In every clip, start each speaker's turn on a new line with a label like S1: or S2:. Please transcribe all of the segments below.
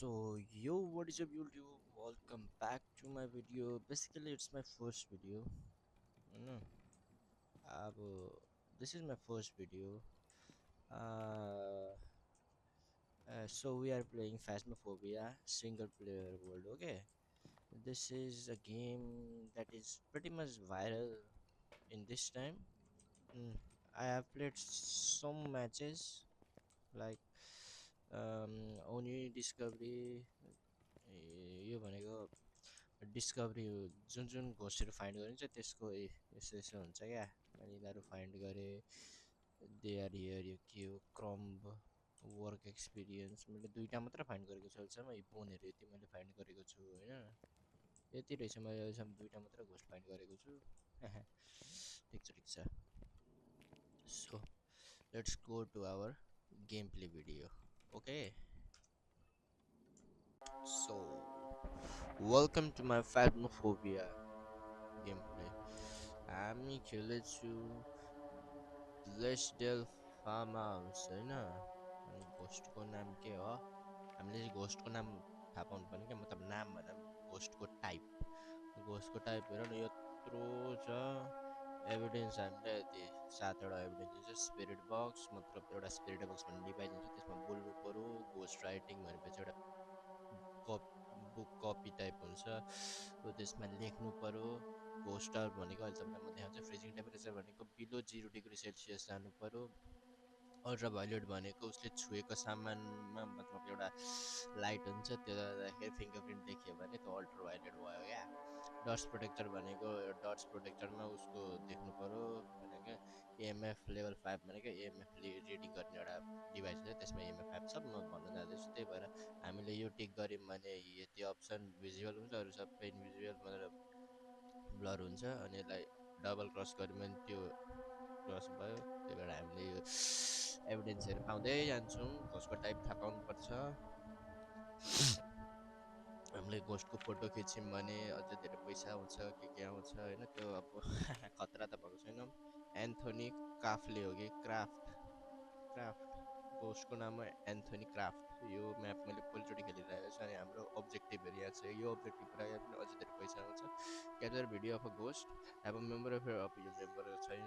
S1: So yo, what is up YouTube? Welcome back to my video. Basically it's my first video. No, अब this is my first video. Uh, so we are playing Phasmophobia single player world. Okay, this is a game that is pretty much viral in this time. Mm, I have played some matches like only discovery यो भनेको discovery जुन जुन घोस्टहरू find गरिन्छ त्यसको यसो यसो हुन्छ क्या मैले यिनीहरू फाइन्ड गरेँ दे आर हियर यो के हो क्रम्ब वर्क एक्सपिरियन्स मैले दुईवटा मात्र फाइन्ड गरेको छु अहिलेसम्म यो बोनहरू यति मैले फाइन्ड गरेको छु होइन यति रहेछ मैले अहिलेसम्म दुईवटा मात्र घोस्ट फाइन्ड गरेको छु ठिक छ so let's go to our game play video okay so welcome to my Phasmophobia game play हामी खेलेछु ब्लेसडेल फार्म हाउस होइन अनि घोस्टको नाम के हो हामीले घोस्टको नाम थाहा पाउनु पर्ने क्या मतलब नाम भन्दा घोस्टको घोस्टको टाइप हेर न यत्रो छ एभिडेन्स हामीलाई यति सातवटा एभिडेन्स दिन्छ स्पिरिट बक्स मतलब एउटा स्पिरिट बक्स भन्ने डिभाइस हुन्छ त्यसमा बोल्नु पऱ्यो घोस्ट राइटिङ भनेपछि एउटा कप बुक कपी टाइप हुन्छ हो त्यसमा लेख्नु पऱ्यो घोस्टर भनेको अहिले तपाईँलाई म देखाउँछु फ्रिजिङ टेम्परेचर भनेको बिलो 0 डिग्री सेल्सियस जानु पऱ्यो अल्ट्रा भायोलेट भनेको उसले छुएको सामानमा मतलब एउटा लाइट हुन्छ त्यो जाँदाखेरि फिङ्गरप्रिन्ट देखियो भने त्यो अल्ट्रा भायोलेट भयो क्या डट्स प्रोटेक्टर भनेको डट्स प्रोटेक्टरमा उसको देख्नु पऱ्यो भनेको एएमएफ लेभल 5 भनेको एएमएफ रिडिङ गर्ने एउटा डिभाइस हुन्छ त्यसमा एएमएफ 5 छ म भन्न जाँदैछु त्यही भएर हामीले यो टिक गऱ्यौँ भने यति अप्सन भिजुअल हुन्छ अरू सबै इन्भिजुअल मतलब ब्लर हुन्छ अनि यसलाई डबल क्रस गऱ्यौँ भने त्यो क्रस भयो त्यही भएर हामीले यो एभिडेन्सहरू पाउँदै जान्छौँ घोस्टको टाइप थाहा पाउनुपर्छ हामीले घोस्टको फोटो खिच्यौँ भने अझ धेरै पैसा आउँछ के आउँछ होइन त्यो अब खतरा त भएको छैन एन्थोनी काफले हो कि क्राफ्ट घोस्टको नाम हो एन्थोनी क्राफ्ट यो म्याप मैले पहिलोचोटि खेलिरहेको छु अनि हाम्रो अब्जेक्टिभहरू यहाँ छ यो अब्जेक्टिभ पुरा यहाँ पनि अझै धेरै पैसा आउँछ capture video of a ghost have a member of यो मेम्बर छैन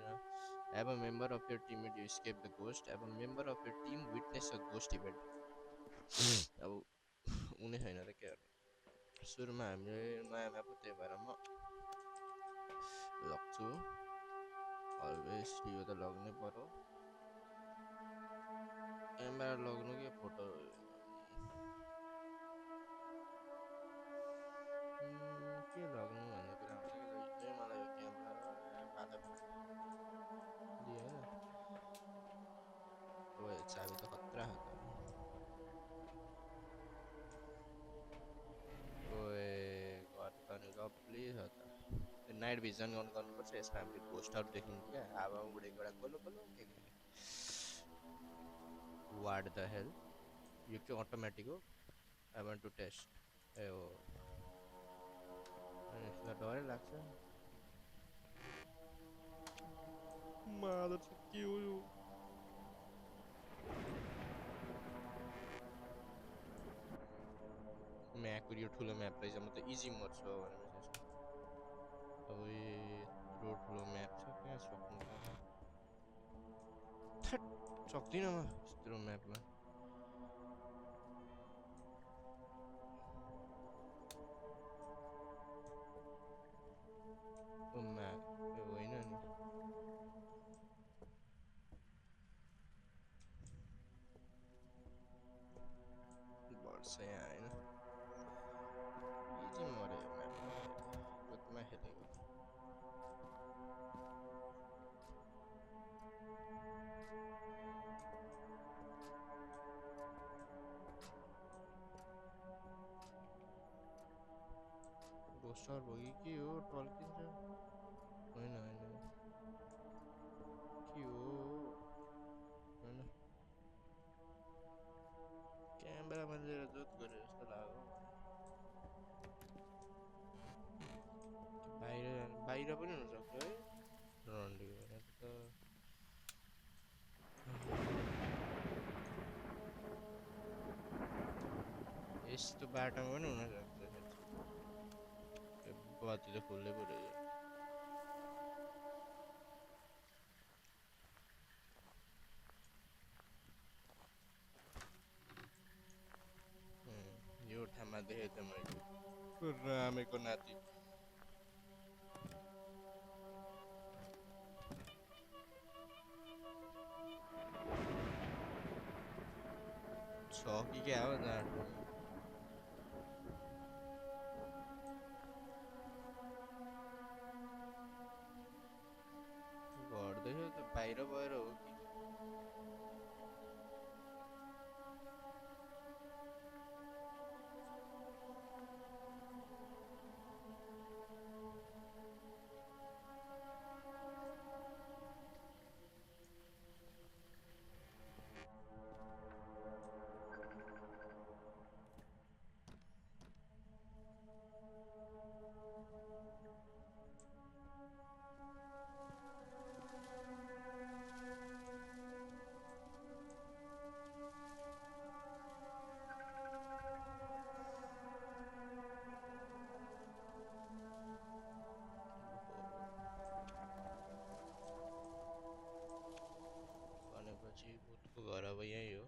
S1: have a member of your team you escape the ghost have a member of your team witness a ghost event अब हुने छैन त के गर्ने सुरुमा हामीले नयाँ म्याप हो त्यही भएर म लग्छु अलवेज यो त लग्नै पर्यो क्यामेरा लग्नु कि फोटो के लग्नु भन्ने कुरा हुन्छ कि जहिले मलाई यो क्यामेरा मादक दिएन ओए चाबी त खतरा हो त ओए घर त नि लभली छ त नाइट भिजन अन गर्नुपर्छ यसमा हामीले घोस्टहरू देखिन्छ क्या हावामा उडेको एउटा गोलो गोलो के वाट द हेल यो के अटोमेटिक हो आई वान्ट टु टेस्ट ए हो अनि यसलाई डरै लाग्छ मादर चाहिँ के हो यो म्याप यो ठुलो म्याप रहेछ म त इजी मर्छु भनेपछि यसमा अब यत्रो ठुलो म्याप छ कहाँ सक्नु त थट सक्दिनँ म यत्रो म्यापमा ओमा होइन नि बढ्छ यहाँ होइन इजी मऱ्यो यो म्यापमा मैले जतिमा खेलेको रोस्टर भयो कि के हो टल्किन्छ होइन होइन के हो होइन क्यामेरामा लिएर जोत गरे जस्तो लाग्यो बाहिर बाहिर पनि हुनसक्छ है रन्डी भनेको त यस्तो बाटोमा पनि हुनसक्छ बत्ती त फुल्लै पो रहेछ यो ठाउँमा देखेँ त मैले रामेको नाति छ कि क्या हो जाँड घर देख्यो त बाहिर गएर हो कि भनेपछि भूतको घर अब यही हो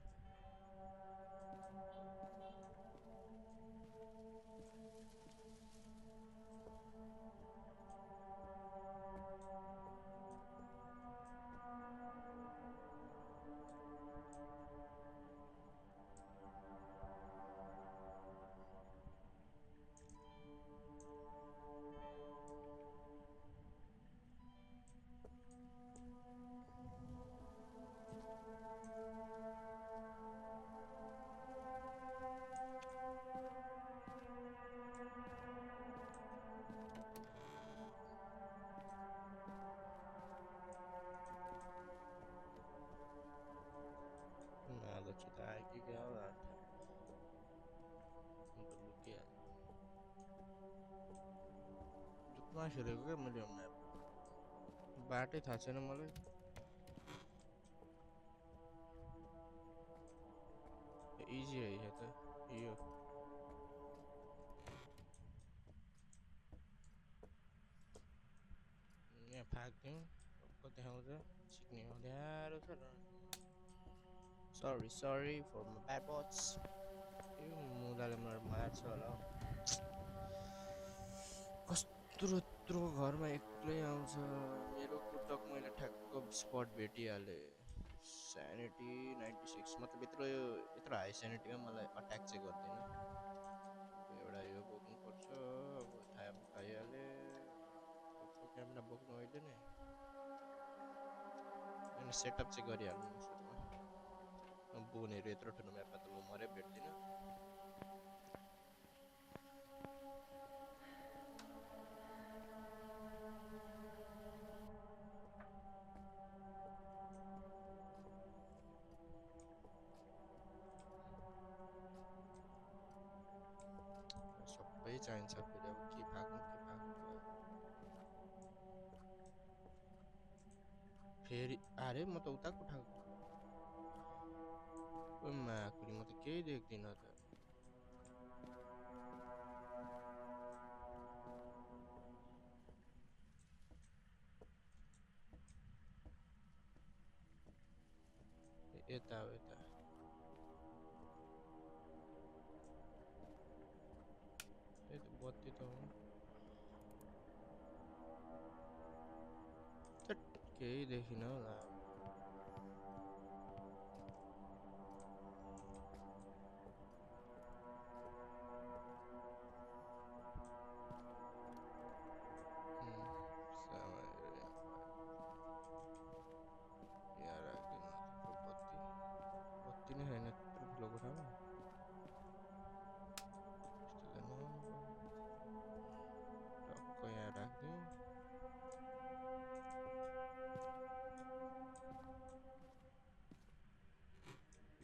S1: आलोची त आयो कि क्या हो अन्त लुकिहाल्यो जुत्मा खेलेको क्या मैले म्याप बाटै थाहा छैन मलाई इजी रहेछ त यो यहाँ फाक्थ्यौँ टक्क देखाउँछ सिक्ने अँध्यारो छ र sorry sorry for my bad बट्स यो मुलाले मलाई मार्छ होला कस्तो यत्रो घरमा एक्लै आउँछ मेरो कुटक मैले ठ्याक्क स्पट भेटिहालेँ स्यानिटी 96 मतलब यत्रो हाई स्यानिटीमा मलाई अट्याक चाहिँ गर्दैन एउटा यो बोक्नुपर्छ अब थाहा पाइहालेँ यत्रो क्यामेरा बोक्नु अहिले नै अनि सेटअप चाहिँ गरिहाल्नु न सुरुमा बोनहरू यत्रो ठुलो म्यापमा त म मरै भेट्दिनँ सबै चाहिन्छ फेरि अब के फाक्नु फेरि अरे म त उताको ठाउँ माकुरी म त केही देख्दिनँ त यता हो यता त्यही त बत्ती त हो केही देखिनँ होला यहाँ राख्दिनँ बत्ती बत्ती नै छैन यत्रो ठुलो कोठामा यस्तो त टक्क यहाँ राखिदिउँ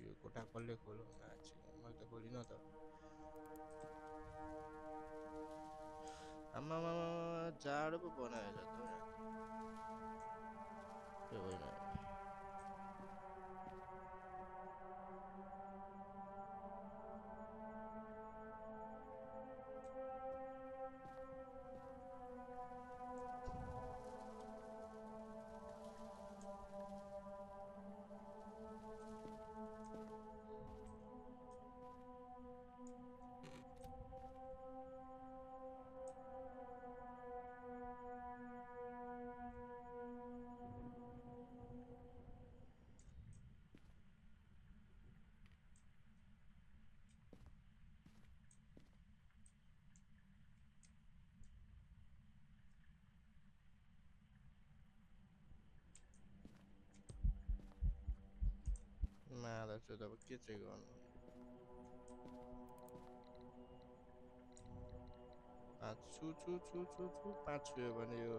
S1: यो कोठा कसले खोलो मान्छे मैले त खोलिनँ त आमामा जाडो पो बनाएछ त यहाँ त्यो होइन चाहिँ अब के चाहिँ गर्नु 5 छुयो भने यो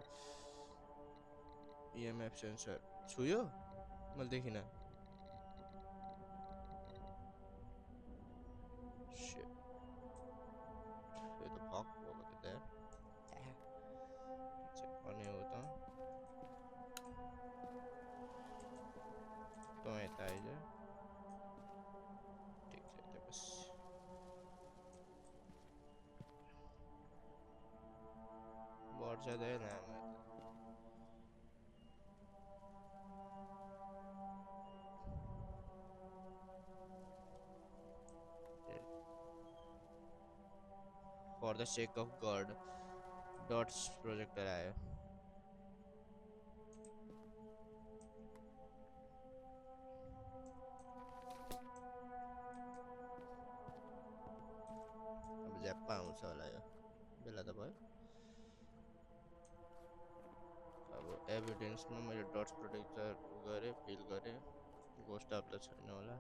S1: EMF सेन्सर छुयो मैले देखिन Shit. यो त फक भएको थियो त यार चेक गर्ने हो त तँ यता आइज ठिक छ यता बस बढ्छ त लामो यता For the sake of God dots projector आयो अब ज्याप्पा आउँछ होला यो बेला त भयो अब एभिडेन्समा मैले डट्स प्रोटेक्टर गरेँ फिल गरेँ गोस्ट अफ त छैन होला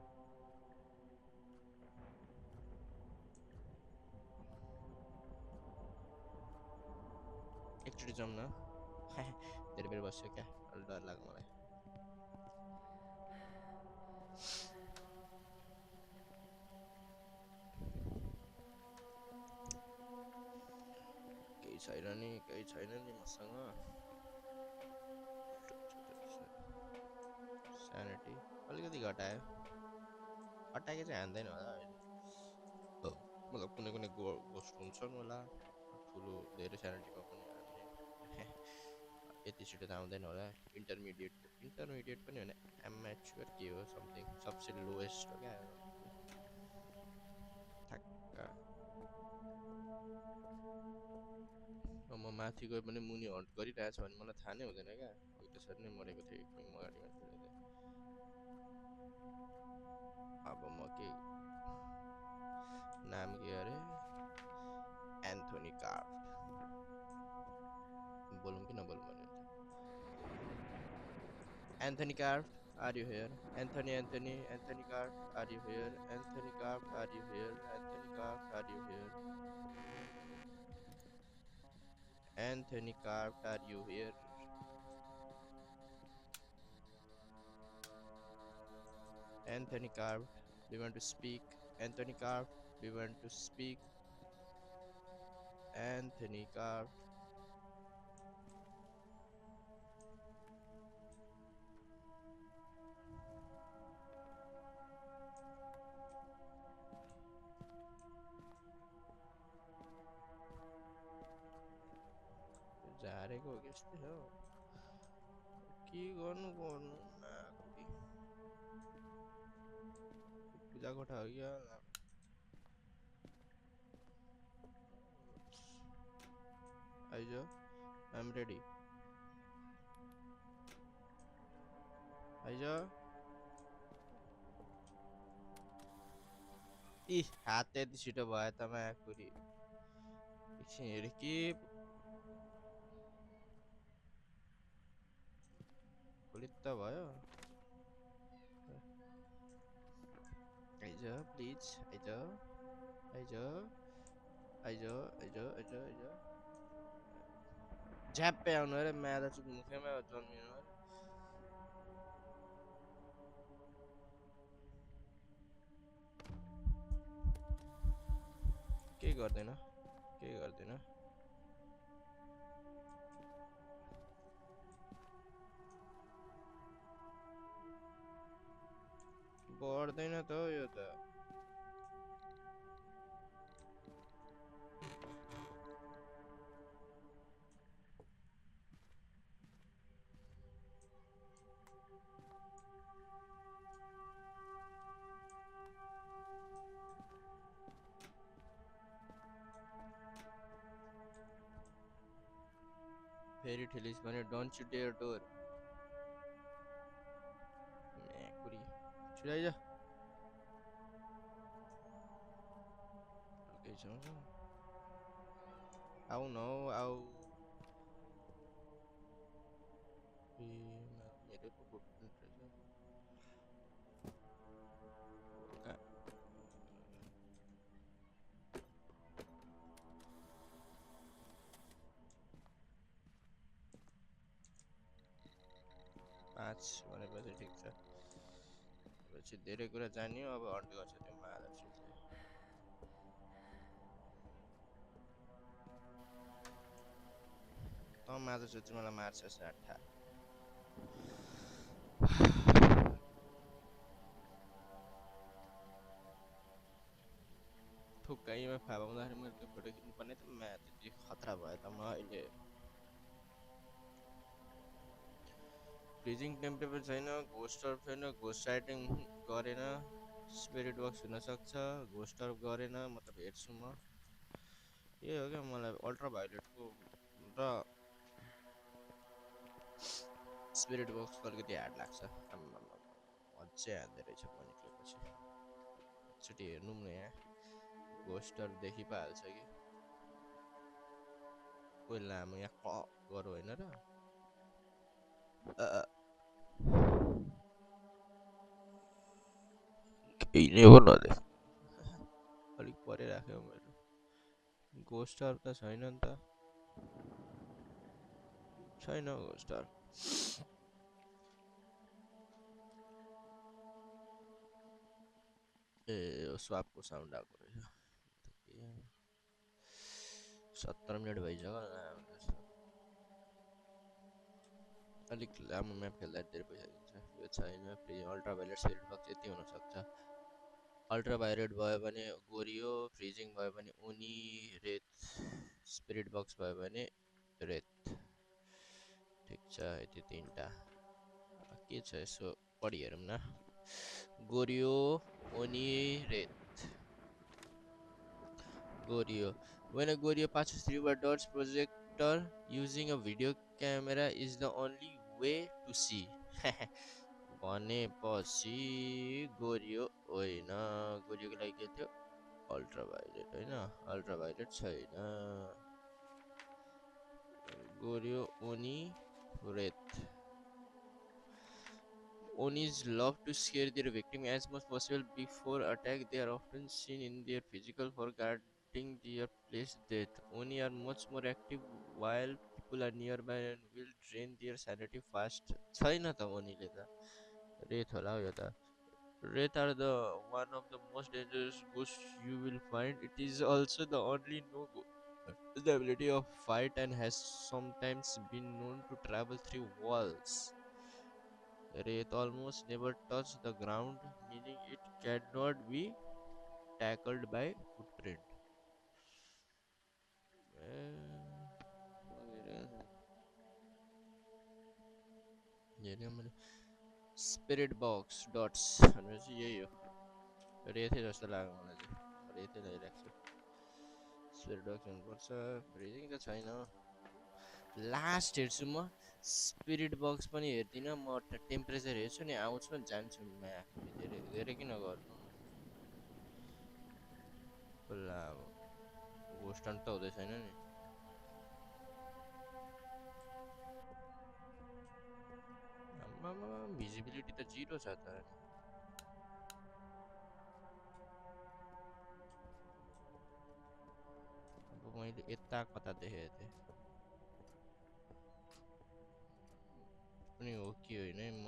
S1: एकचोटि जाउँ न धेरै बेर बस्यो क्या अलि डर लाग्यो मलाई केही छैन नि मसँग स्यानिटी अलिकति घटायो हटाएको चाहिँ हान्दैन होला अहिले मतलब कुनै कुनै गोस्ट हुन्छन् होला ठुलो धेरै स्यानिटीमा पनि हान्ने यति छिटो त आउँदैन होला इन्टरमिडिएट पनि होइन एमेच्योर के हो समथिङ सबसे लोएस्ट हो क्या ठ्याक्क म माथि गए पनि मुनि हन्ट गरिरहेछ भने मलाई थाहा नै हुँदैन क्या अघि त्यसरी नै मरेको थिएँ एकछिन अगाडि मान्छेले अब म के नाम के अरे एन्थोनी कार्फ बोलौँ कि नबोलौँ भने Anthony Carp, are you here? Anthony Carp, are you here? Anthony Carp, are you here? Anthony Carp, are you here? Anthony Carp, are you here? Anthony Carp, do you want to speak? Anthony Carp, do you want to speak? Anthony Carp. झारेको हो कि यस्तै हो के गर्नु नाकुरी पूजा कोठा हो क्या आइज I'm ready आइज इ हात त्यति छिटो भयो त माकुरी एकछिन हेरेँ के पुलित्त भयो आइज प्लिज आइज झ्याप्पै आउनु अरे म्यादा चुक मुखैमा जन्मिनु अरे केही गर्दैन बढ्दैन त हो यो त फेरि ठेलिस भने डोन्ट यु डेयर डोर म्याकुरी छिराइज केही छ आऊ न आऊ ए मेरो पो फुटप्रिन्ट रहेछ मार्च भनेपछि ठिक छ। पछि धेरै कुरा जानियो, अब अड्को छ त्यो महादर्शी चाहिँ। त महादर्शी चाहिँ मलाई मार्छ साठा। ठुक्कैमा फापाउँदाखेरि मैले त्यो फोटो खिच्नुपर्ने त म्या त्यति खतरा भयो त म अहिले। फ्रिजिङ टेम्परेचर छैन, घोस्ट अर्फ छैन, घोस्ट राइटिङ गरेन, स्पिरिट बक्स हुनसक्छ, घोस्ट अर्फ गरेन, मतलब हेर्छु म। यही हो क्या मलाई अल्ट्रा भायोलेटको र स्पिरिट बक्सको अलिकति हार्ड लाग्छ। अझै हान्दै रहेछ म निक्लेपछि। एकचोटि हेर्नु न यहाँ घोस्टहरू देखि पो हाल्छ कि कोही लामो यहाँ गरौँ होइन र केही नै हो नदेख अलिक परे राख्यो मैले। घोस्टहरू त छैन नि त, छैन घोस्टहरू। ए स्वापको साउन्ड आएको रहेछ। 17 मिनट भइसक्यो अलिक लामो म्याप खेल्दा धेरै पैसा दिन्छ। यो छैन free ultra violet spirit bucks यति हुनसक्छ। अल्ट्रा भायोलेट भयो भने गोरियो, फ्रिजिङ भयो भने उनी, रेत, स्पिरिट बक्स भयो भने रेत। ठिक छ यति तीनटा के छ यसो पढी हेरौँ न। गोरियो, ओनी, रेत। Gorio. When a Gorio passes through a dot's projector using a video camera is the only way to see. भनेपछि गोरियो होइन, गोरियोको लागि के थियो अल्ट्रा भायोलेट होइन, अल्ट्रा भायोलेट छैन। गोरियो, ओनी, रेत। Onis love to scare their victim as much possible before attack. They are often seen in their physical for guarding their place death. Oni are much more active while people are nearby and will drain their sanity fast. छैन त ओनीले त रेत होला यो त। Wraith are one of the most dangerous ghosts you will find. It is also the only no go the ability of fight and has sometimes been known to travel through walls. Wraith almost never touch the ground, meaning it cannot be tackled by footprint. Spirit box dots भनेपछि यही हो। रेथै जस्तो लाग्यो मलाई चाहिँ, रेथै लगाइराख्छु। Spirit box हुनुपर्छ, freezing त छैन। लास्ट हेर्छु म स्पिरिट बक्स पनि हेर्दिनँ म, टेम्परेचर हेर्छु नि आउँछु जान्छु म्याफ। धेरै धेरै किन गर्नु खुल्ला अब घोस्ट हन्ट त हुँदै छैन नि। आम्मामा भिजिबिलिटी त 0 छ त। अब मैले यता कता देखेको थिएँ पनि हो कि होइन म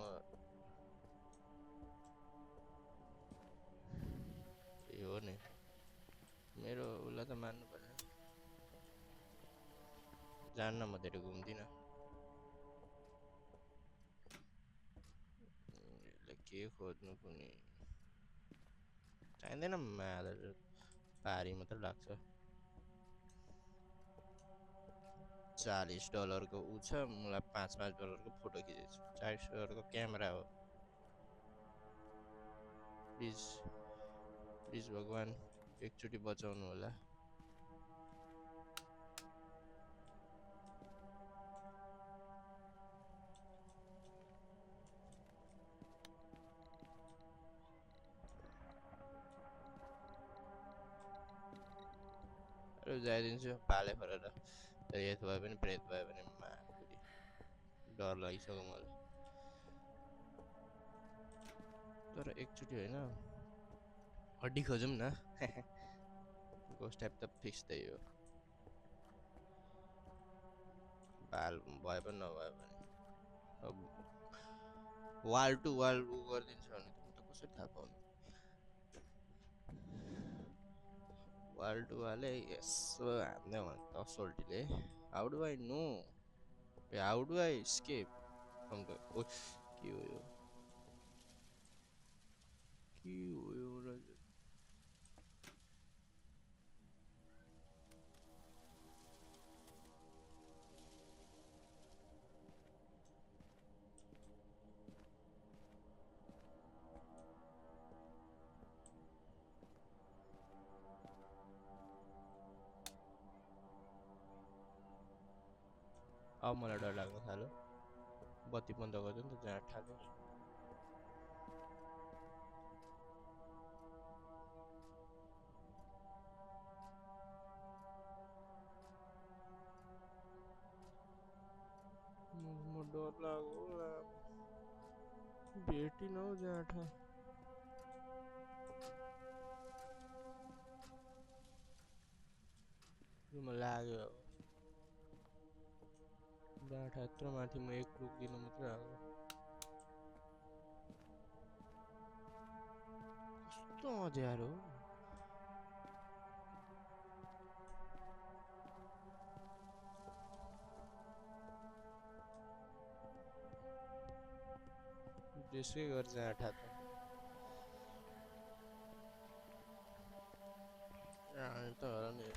S1: ए हो नि मेरो उसलाई त मान्नु पर्छ। जान्न म धेरै घुम्दिनँ। के खोज्नु कुनै चाहिँदैन मादर पारी मात्र लाग्छ। $40 को ऊ छ, मलाई $5 को फोटो खिचेछु। $40 को क्यामेरा हो। प्लिज प्लिज भगवान एकचोटि बचाउनु होला। जाइदिन्छु पाले फरेर रेत भयो भने प्रेत भयो भने माकुरी डर लागिसक्यो मलाई। तर एकचोटि होइन हड्डी खोजौँ न। घोस्ट टाइप त फिक्स त्यही हो, बाल भए पनि नभए पनि। वाल टु वाल उ गरिदिन्छ भने त म त कसरी थाहा पाउने वाल टु वाल यसो हान्दै भने त असल्टीले how do I know how do I escape from the के हो यो अब मलाई डर लाग्न थाल्यो बत्ती बन्द गरिदियो नि त जहाँ ठाल्यो म डर लाग्यो भेटिन हौ जहाँ ठा म लाग्यो डाँठा यत्रो माथि म एक पुग्दिन मात्रै आएको कस्तो अँध्यारो त्यसै गर्छ आँठा त त होला नि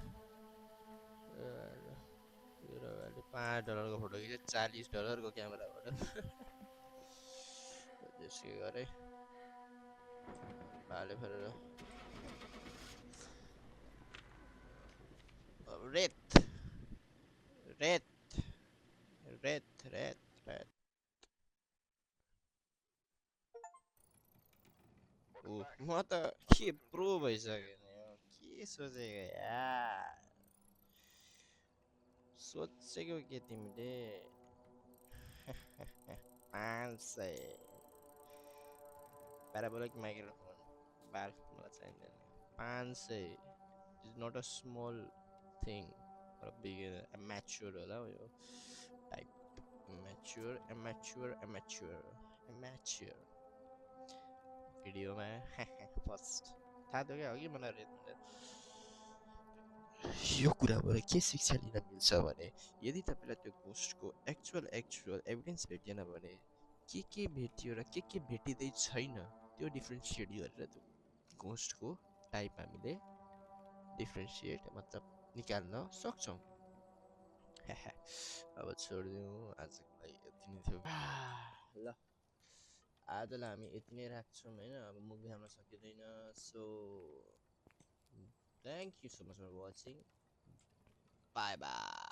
S1: तेरो अहिले $5 को फोटो खिच्यो $40 को क्यामेराबाट त्यसै गरे भाले फेरेर रेत रेत रेत रेत रेत म त के प्रो भइसक्यो नि के सोचेको यार सोचेको के तिमीले 500 parabolic microphone बाल मलाई चाहिँदैन 500 is not a small thing for a beginner amateur होला यो type amateur भिडियोमा फर्स्ट थाहा थियो क्या हो कि मलाई यो कुराबाट के शिक्षा लिन मिल्छ भने यदि तपाईँलाई त्यो गोस्टको एक्चुअल एभिडेन्स भेटिएन भने के भेटियो र के भेटिँदै छैन त्यो डिफ्रेन्सिएट गरेर त्यो गोस्टको टाइप हामीले डिफ्रेन्सिएट मतलब निकाल्न सक्छौँ अब छोडिदिउँ आजको लागि यति नै थियो ल आजलाई हामी यति नै राख्छौँ होइन अब मुभी हाल्न सकिँदैन so thank you so much for watching bye by